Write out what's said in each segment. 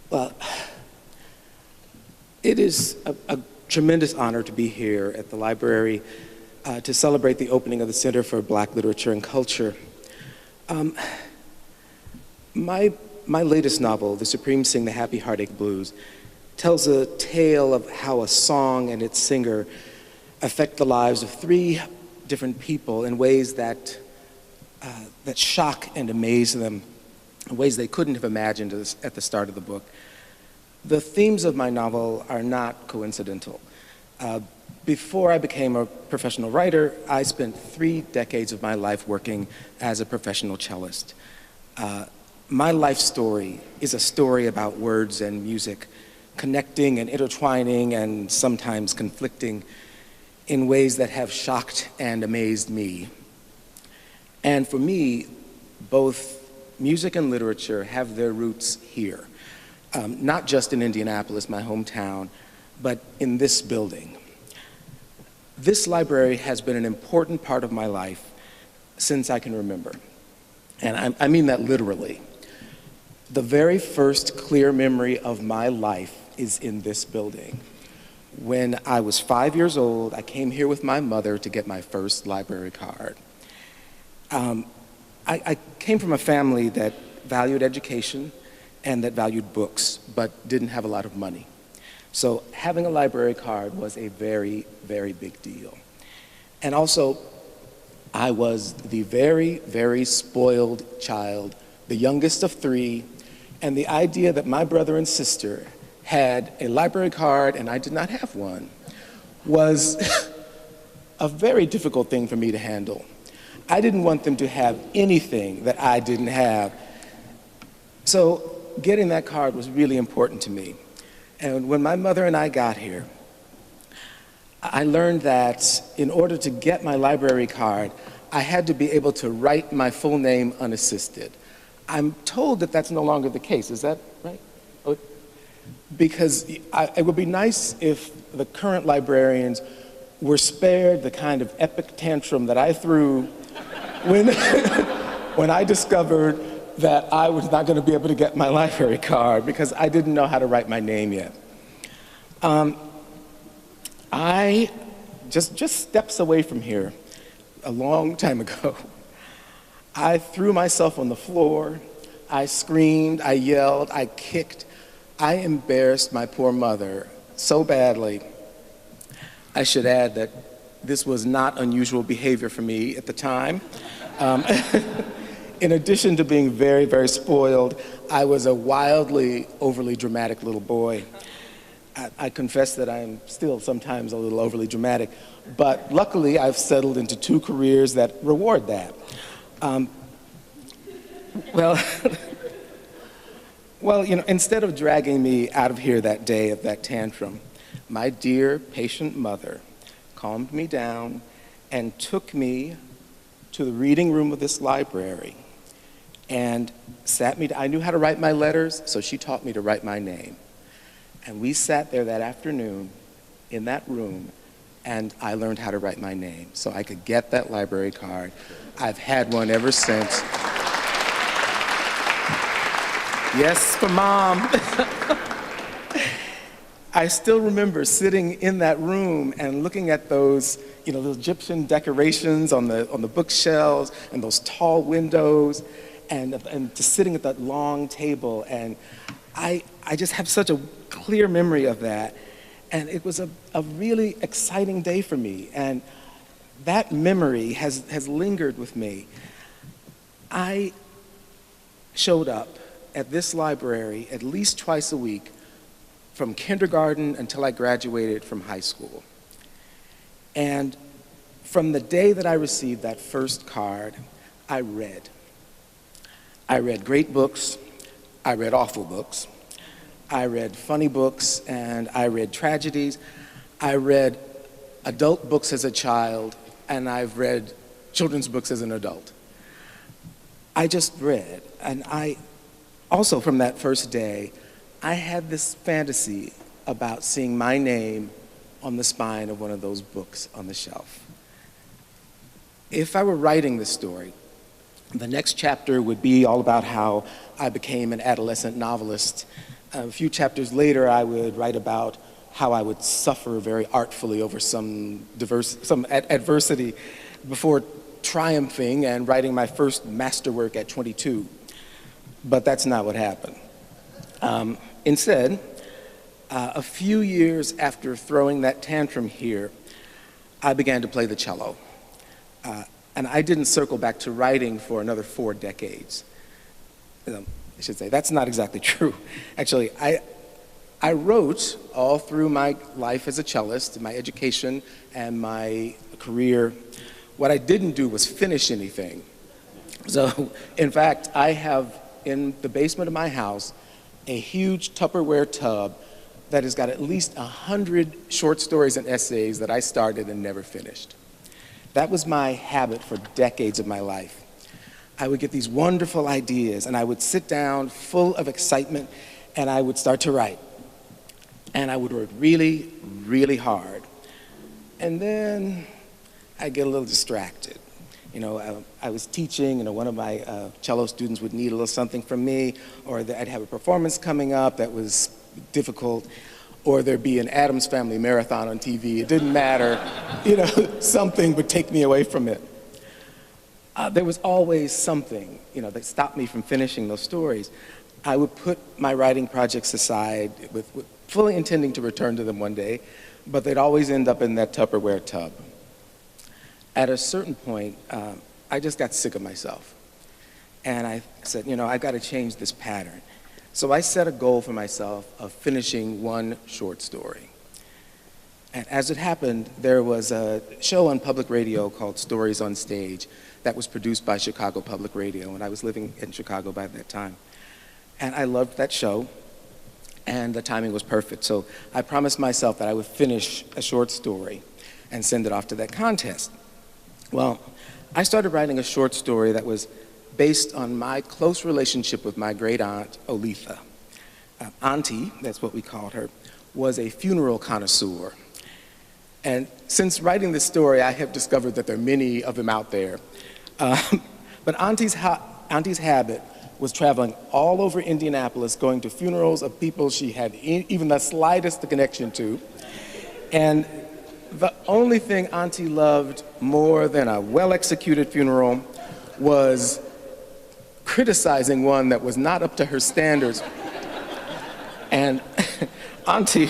Well, it is a tremendous honor to be here at the library to celebrate the opening of the Center for Black Literature and Culture. My latest novel, The Supreme Sing the Happy Heartache Blues, tells a tale of how a song and its singer affect the lives of three different people in ways that shock and amaze them, in ways they couldn't have imagined at the start of the book. The themes of my novel are not coincidental. Before I became a professional writer, I spent 3 decades of my life working as a professional cellist. My life story is a story about words and music, connecting and intertwining and sometimes conflicting in ways that have shocked and amazed me. And for me, both music and literature have their roots here, not just in Indianapolis, my hometown, but in this building. This library has been an important part of my life since I can remember. And I mean that literally. The very first clear memory of my life is in this building. When I was 5 years old, I came here with my mother to get my first library card. I came from a family that valued education and that valued books, but didn't have a lot of money. So having a library card was a very, very big deal. And also, I was the very, very spoiled child, the youngest of 3, and the idea that my brother and sister had a library card and I did not have one was a very difficult thing for me to handle. I didn't want them to have anything that I didn't have. So getting that card was really important to me. And when my mother and I got here, I learned that in order to get my library card, I had to be able to write my full name unassisted. I'm told that that's no longer the case. Is that right? Because it would be nice if the current librarians were spared the kind of epic tantrum that I threw when, when I discovered that I was not going to be able to get my library card because I didn't know how to write my name yet. I, just steps away from here, a long time ago, I threw myself on the floor, I screamed, I yelled, I kicked, I embarrassed my poor mother so badly. I should add that this was not unusual behavior for me at the time. In addition to being very, very spoiled, I was a wildly, overly dramatic little boy. I confess that I'm still sometimes a little overly dramatic, but luckily I've settled into 2 careers that reward that. Well, you know, instead of dragging me out of here that day of that tantrum, my dear, patient mother calmed me down and took me to the reading room of this library and sat me down. I knew how to write my letters, so she taught me to write my name. And we sat there that afternoon in that room, and I learned how to write my name so I could get that library card. I've had one ever since. Yes, for Mom. I still remember sitting in that room and looking at those, you know, those Egyptian decorations on the bookshelves and those tall windows and just sitting at that long table. And I just have such a clear memory of that. And it was a really exciting day for me. And that memory has lingered with me. I showed up at this library at least twice a week from kindergarten until I graduated from high school. And from the day that I received that first card, I read. I read great books, I read awful books, I read funny books, and I read tragedies. I read adult books as a child, and I've read children's books as an adult. I just read, and also from that first day, I had this fantasy about seeing my name on the spine of one of those books on the shelf. If I were writing this story, the next chapter would be all about how I became an adolescent novelist A few chapters later, I would write about how I would suffer very artfully over some adversity before triumphing and writing my first masterwork at 22. But that's not what happened. Instead, a few years after throwing that tantrum here, I began to play the cello. And I didn't circle back to writing for another 4 decades. I should say, that's not exactly true. Actually, I wrote all through my life as a cellist, my education and my career. What I didn't do was finish anything. So, in fact, I have in the basement of my house a huge Tupperware tub that has got at least 100 short stories and essays that I started and never finished. That was my habit for decades of my life. I would get these wonderful ideas, and I would sit down full of excitement, and I would start to write. And I would work really, really hard. And then I'd get a little distracted. You know, I was teaching, and one of my cello students would need a little something from me, or I'd have a performance coming up that was difficult, or there'd be an Addams Family marathon on TV. It didn't matter. You know, something would take me away from it. There was always something, that stopped me from finishing those stories. I would put my writing projects aside with fully intending to return to them one day, but they'd always end up in that Tupperware tub. At a certain point, I just got sick of myself. And I said, I've got to change this pattern. So I set a goal for myself of finishing one short story. And as it happened, there was a show on public radio called Stories on Stage that was produced by Chicago Public Radio, and I was living in Chicago by that time. And I loved that show, and the timing was perfect. So I promised myself that I would finish a short story and send it off to that contest. Well, I started writing a short story that was based on my close relationship with my great aunt, Olitha. Auntie, that's what we called her, was a funeral connoisseur. And since writing this story, I have discovered that there are many of them out there. But Auntie's habit was traveling all over Indianapolis, going to funerals of people she had even the slightest connection to. And the only thing Auntie loved more than a well-executed funeral was criticizing one that was not up to her standards. And Auntie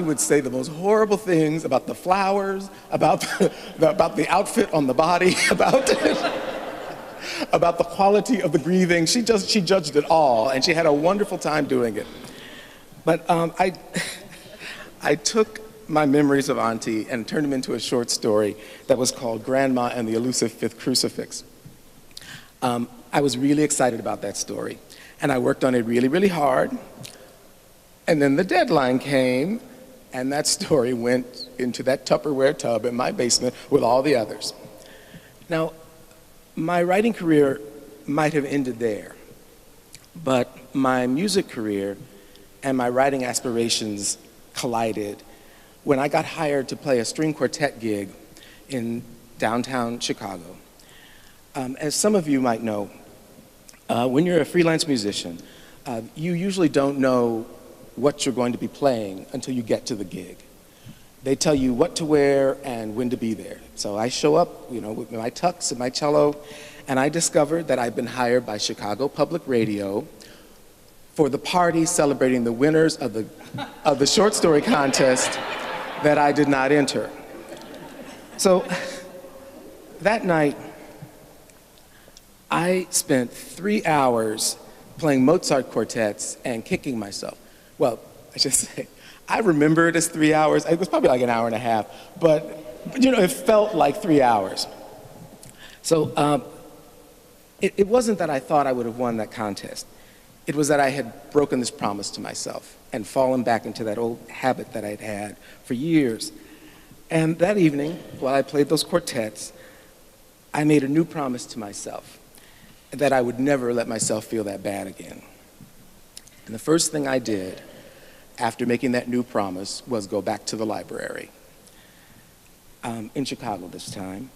would say the most horrible things about the flowers, about the outfit on the body, about the quality of the grieving. She judged it all, and she had a wonderful time doing it. But I took my memories of Auntie and turned them into a short story that was called Grandma and the Elusive Fifth Crucifix. I was really excited about that story, and I worked on it really, really hard. And then the deadline came, and that story went into that Tupperware tub in my basement with all the others. Now, my writing career might have ended there, but my music career and my writing aspirations collided when I got hired to play a string quartet gig in downtown Chicago. As some of you might know, when you're a freelance musician, you usually don't know what you're going to be playing until you get to the gig. They tell you what to wear and when to be there. So I show up, with my tux and my cello, and I discovered that I'd been hired by Chicago Public Radio for the party celebrating the winners of the short story contest that I did not enter. So that night, I spent 3 hours playing Mozart quartets and kicking myself. Well, I should say, I remember it as 3 hours. It was probably like an hour and a half, but it felt like 3 hours. So it wasn't that I thought I would have won that contest. It was that I had broken this promise to myself and fallen back into that old habit that I'd had for years. And that evening, while I played those quartets, I made a new promise to myself that I would never let myself feel that bad again. And the first thing I did after making that new promise was go back to the library in Chicago this time.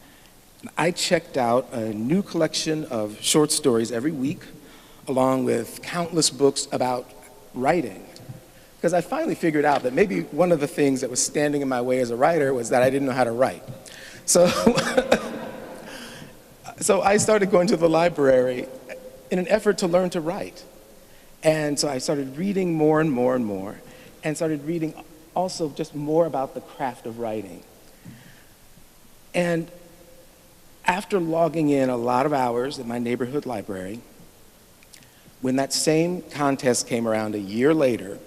I checked out a new collection of short stories every week along with countless books about writing. Because I finally figured out that maybe one of the things that was standing in my way as a writer was that I didn't know how to write. So, so I started going to the library in an effort to learn to write. And so I started reading more and more and more, and started reading also just more about the craft of writing. And after logging in a lot of hours at my neighborhood library, when that same contest came around a year later,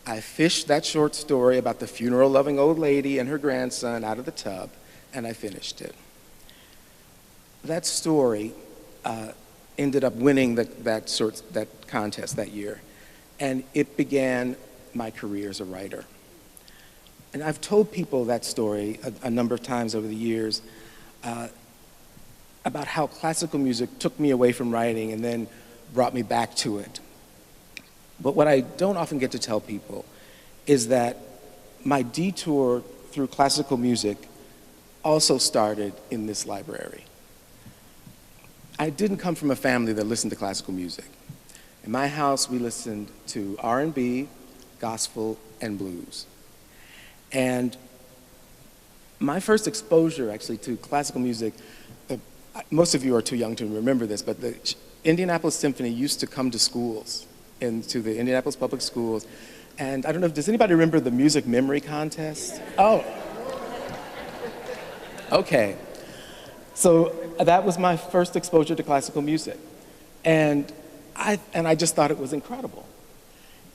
I fished that short story about the funeral-loving old lady and her grandson out of the tub, and I finished it. That story ended up winning that contest that year, and it began my career as a writer. And I've told people that story a number of times over the years about how classical music took me away from writing and then brought me back to it. But what I don't often get to tell people is that my detour through classical music also started in this library. I didn't come from a family that listened to classical music. In my house, we listened to R&B, gospel, and blues. And my first exposure, actually, to classical music, most of you are too young to remember this, but the Indianapolis Symphony used to come to schools, into the Indianapolis public schools. And I don't know, does anybody remember the music memory contest? Oh. Okay. So that was my first exposure to classical music. And I just thought it was incredible.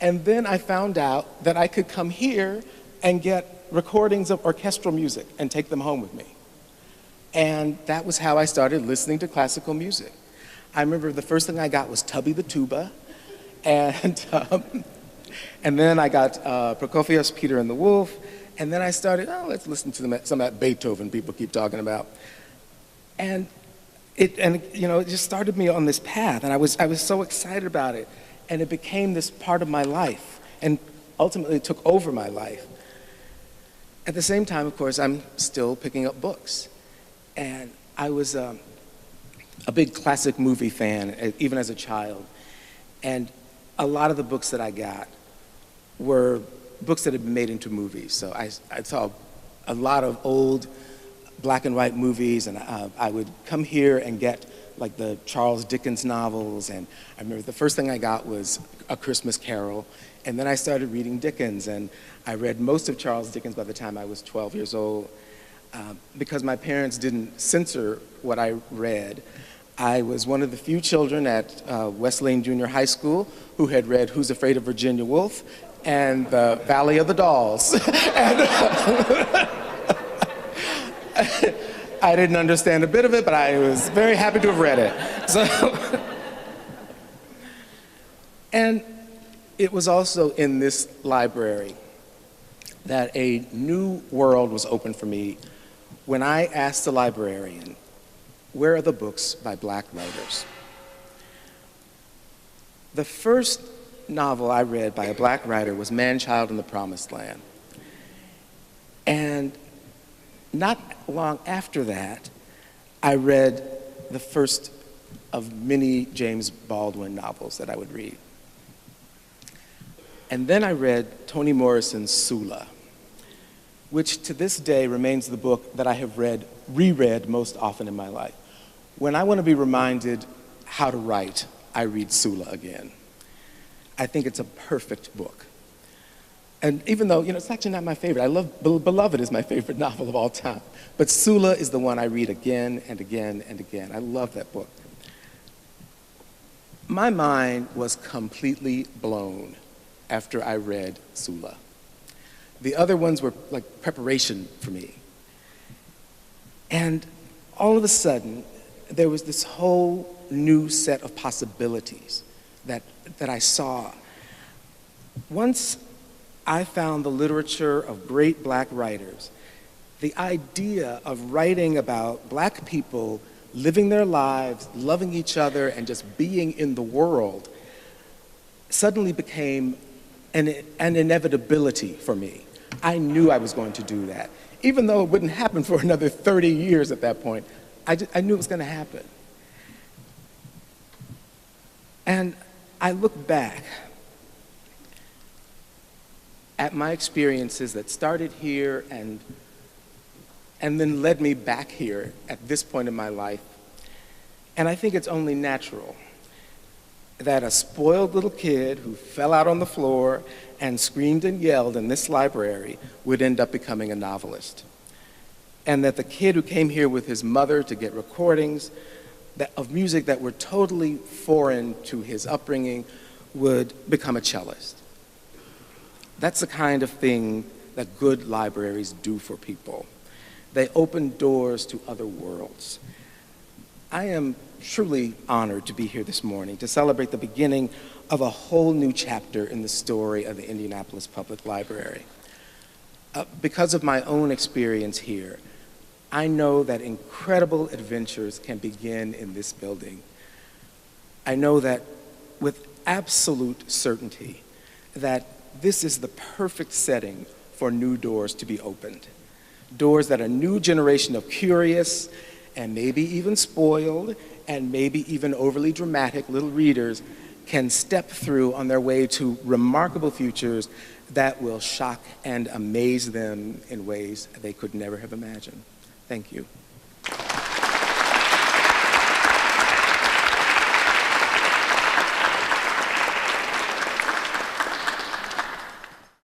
And then I found out that I could come here and get recordings of orchestral music and take them home with me. And that was how I started listening to classical music. I remember the first thing I got was Tubby the Tuba, and then I got Prokofiev's Peter and the Wolf, and then I started, let's listen to some of that Beethoven people keep talking about. And it just started me on this path, and I was so excited about it, and it became this part of my life, and ultimately it took over my life. At the same time, of course, I'm still picking up books, and I was a big classic movie fan, even as a child, and a lot of the books that I got were books that had been made into movies. So I saw a lot of old black and white movies, and I would come here and get like the Charles Dickens novels, and I remember the first thing I got was A Christmas Carol, and then I started reading Dickens, and I read most of Charles Dickens by the time I was 12 years old. Because my parents didn't censor what I read, I was one of the few children at West Lane Junior High School who had read Who's Afraid of Virginia Woolf and The Valley of the Dolls. And, I didn't understand a bit of it, but I was very happy to have read it. So, and it was also in this library that a new world was opened for me when I asked the librarian, where are the books by black writers? The first novel I read by a black writer was Man-Child in the Promised Land. And not long after that, I read the first of many James Baldwin novels that I would read. And then I read Toni Morrison's Sula, which to this day remains the book that I have reread most often in my life. When I want to be reminded how to write, I read Sula again. I think it's a perfect book. And even though, it's actually not my favorite. I love, Beloved is my favorite novel of all time. But Sula is the one I read again and again and again. I love that book. My mind was completely blown after I read Sula. The other ones were like preparation for me. And all of a sudden, there was this whole new set of possibilities that I saw. Once I found the literature of great black writers, the idea of writing about black people living their lives, loving each other, and just being in the world suddenly became an inevitability for me. I knew I was going to do that. Even though it wouldn't happen for another 30 years at that point, I knew it was going to happen. And I look back at my experiences that started here and then led me back here at this point in my life. And I think it's only natural that a spoiled little kid who fell out on the floor and screamed and yelled in this library would end up becoming a novelist. And that the kid who came here with his mother to get recordings of music that were totally foreign to his upbringing would become a cellist. That's the kind of thing that good libraries do for people. They open doors to other worlds. I am truly honored to be here this morning to celebrate the beginning of a whole new chapter in the story of the Indianapolis Public Library. Because of my own experience here, I know that incredible adventures can begin in this building. I know that with absolute certainty that this is the perfect setting for new doors to be opened. Doors that a new generation of curious and maybe even spoiled and maybe even overly dramatic little readers can step through on their way to remarkable futures that will shock and amaze them in ways they could never have imagined. Thank you.